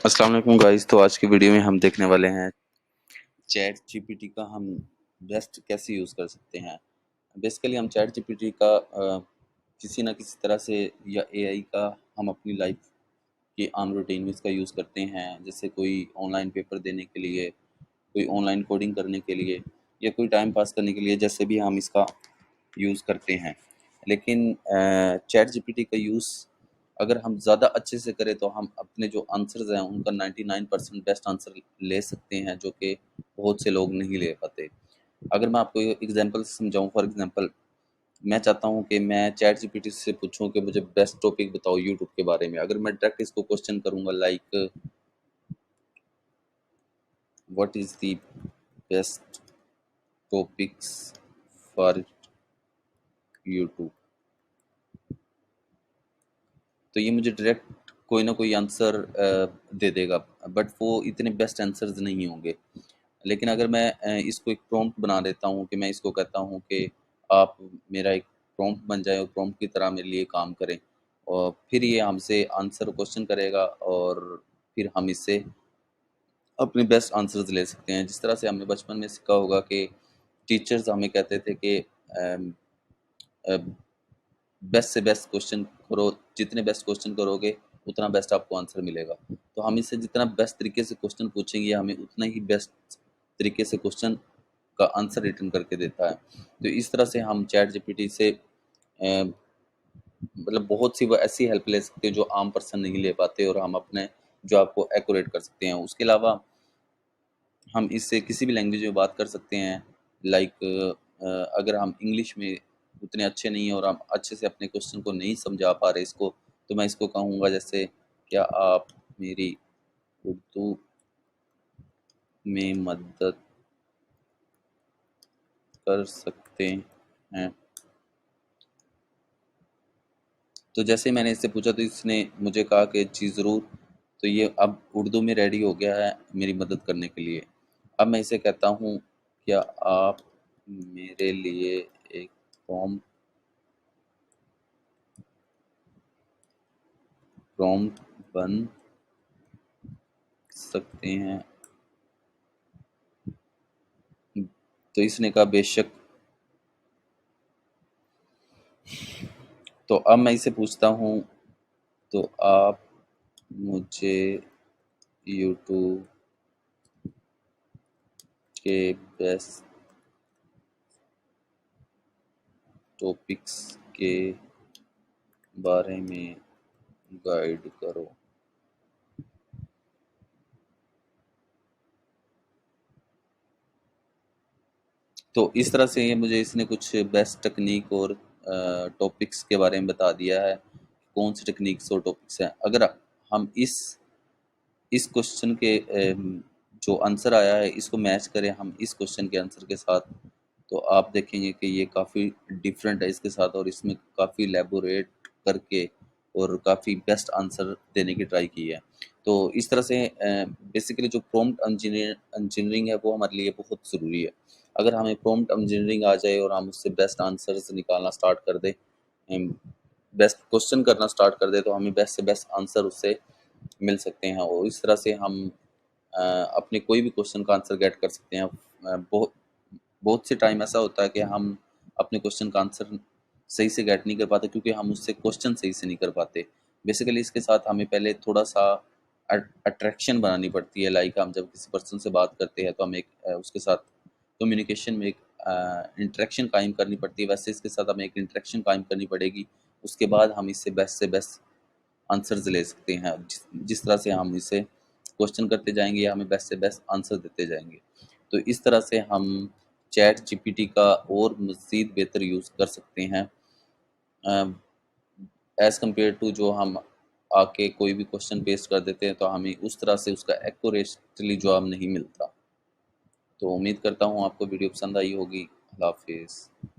अस्सलाम वालेकुम गाइस। तो आज की वीडियो में हम देखने वाले हैं चैट जीपीटी का हम बेस्ट कैसे यूज़ कर सकते हैं। बेसिकली हम चैट जीपीटी का किसी ना किसी तरह से या एआई का हम अपनी लाइफ की आम रूटीन में इसका यूज़ करते हैं। जैसे कोई ऑनलाइन पेपर देने के लिए, कोई ऑनलाइन कोडिंग करने के लिए या कोई टाइम पास करने के लिए, जैसे भी हम इसका यूज़ करते हैं। लेकिन चैट जीपीटी का यूज़ अगर हम ज़्यादा अच्छे से करें तो हम अपने जो आंसर्स हैं उनका 99% बेस्ट आंसर ले सकते हैं, जो कि बहुत से लोग नहीं ले पाते। अगर मैं आपको एग्जांपल से समझाऊं, फॉर एग्जांपल मैं चाहता हूं कि मैं चैट जीपीटी से पूछूं कि मुझे बेस्ट टॉपिक बताओ यूट्यूब के बारे में। अगर मैं डायरेक्ट इसको क्वेश्चन करूंगा like what is the best topics for YouTube, तो ये मुझे डायरेक्ट कोई ना कोई आंसर दे देगा, बट वो इतने बेस्ट आंसर्स नहीं होंगे। लेकिन अगर मैं इसको एक प्रॉम्प्ट बना देता हूँ कि मैं इसको कहता हूँ कि आप मेरा एक प्रॉम्प्ट बन जाए और प्रॉम्प्ट की तरह मेरे लिए काम करें, और फिर ये हमसे आंसर क्वेश्चन करेगा और फिर हम इससे अपने बेस्ट आंसर्स ले सकते हैं। जिस तरह से हमने बचपन में सीखा होगा कि टीचर्स हमें कहते थे कि बेस्ट से बेस्ट क्वेश्चन करो, जितने बेस्ट क्वेश्चन करोगे उतना बेस्ट आपको आंसर मिलेगा। तो हम इससे जितना बेस्ट तरीके से क्वेश्चन पूछेंगे, हमें उतना ही बेस्ट तरीके से क्वेश्चन का आंसर रिटर्न करके देता है। तो इस तरह से हम चैट जीपीटी से मतलब बहुत सी वो ऐसी हेल्प ले सकते हैं जो आम पर्सन नहीं ले पाते, और हम अपने जो आपको एक्यूरेट कर सकते हैं। उसके अलावा हम इससे किसी भी लैंग्वेज में बात कर सकते हैं। लाइक अगर हम इंग्लिश में उतने अच्छे नहीं हैं और हम अच्छे से अपने क्वेश्चन को नहीं समझा पा रहे इसको, तो मैं इसको कहूँगा जैसे क्या आप मेरी उर्दू में मदद कर सकते हैं। तो जैसे मैंने इससे पूछा तो इसने मुझे कहा कि जी ज़रूर। तो ये अब उर्दू में रेडी हो गया है मेरी मदद करने के लिए। अब मैं इसे कहता हूँ क्या आप मेरे लिए एक फॉर्म प्रॉम्प्ट बन सकते हैं। तो इसने कहा बेशक। तो अब मैं इसे पूछता हूँ, तो आप मुझे यूट्यूब के बेस्ट टॉपिक्स के बारे में गाइड करो। तो इस तरह से ये मुझे इसने कुछ बेस्ट टेक्निक और टॉपिक्स के बारे में बता दिया है, कौन सी टेक्निक्स और टॉपिक्स हैं। अगर हम इस क्वेश्चन के जो आंसर आया है इसको मैच करें हम इस क्वेश्चन के आंसर के साथ, तो आप देखेंगे कि ये काफ़ी डिफरेंट है इसके साथ, और इसमें काफ़ी एलेबोरेट करके और काफ़ी बेस्ट आंसर देने की ट्राई की है। तो इस तरह से बेसिकली जो प्रॉम्प्ट इंजीनियरिंग है वो हमारे लिए बहुत ज़रूरी है। अगर हमें प्रॉम्प्ट इंजीनियरिंग आ जाए और हम उससे बेस्ट आंसर्स निकालना स्टार्ट कर दें, बेस्ट क्वेश्चन करना स्टार्ट कर दें, तो हमें बेस्ट से बेस्ट आंसर उससे मिल सकते हैं, और इस तरह से हम अपने कोई भी क्वेश्चन का आंसर गेट कर सकते हैं। बहुत बहुत से टाइम ऐसा होता है कि हम अपने क्वेश्चन का आंसर सही से गेट नहीं कर पाते क्योंकि हम उससे क्वेश्चन सही से नहीं कर पाते। बेसिकली इसके साथ हमें पहले थोड़ा सा अट्रैक्शन बनानी पड़ती है। लाइक हम जब किसी पर्सन से बात करते हैं तो हमें एक उसके साथ कम्युनिकेशन में एक इंटरेक्शन कायम करनी पड़ती है। वैसे इसके साथ हमें एक इंटरेक्शन कायम करनी पड़ेगी। उसके बाद हम इससे बेस्ट से बेस्ट आंसर्स ले सकते हैं। जिस तरह से हम इसे क्वेश्चन करते जाएंगे या हमें बेस्ट से बेस्ट आंसर देते जाएंगे, तो इस तरह से हम चैट जीपीटी का और मज़ीद बेहतर यूज़ कर सकते हैं एज़ कम्पेयर टू जो हम आके कोई भी क्वेश्चन पेस्ट कर देते हैं तो हमें उस तरह से उसका एक्यूरेटली जवाब नहीं मिलता। तो उम्मीद करता हूँ आपको वीडियो पसंद आई होगी। अल्लाह हाफिज़।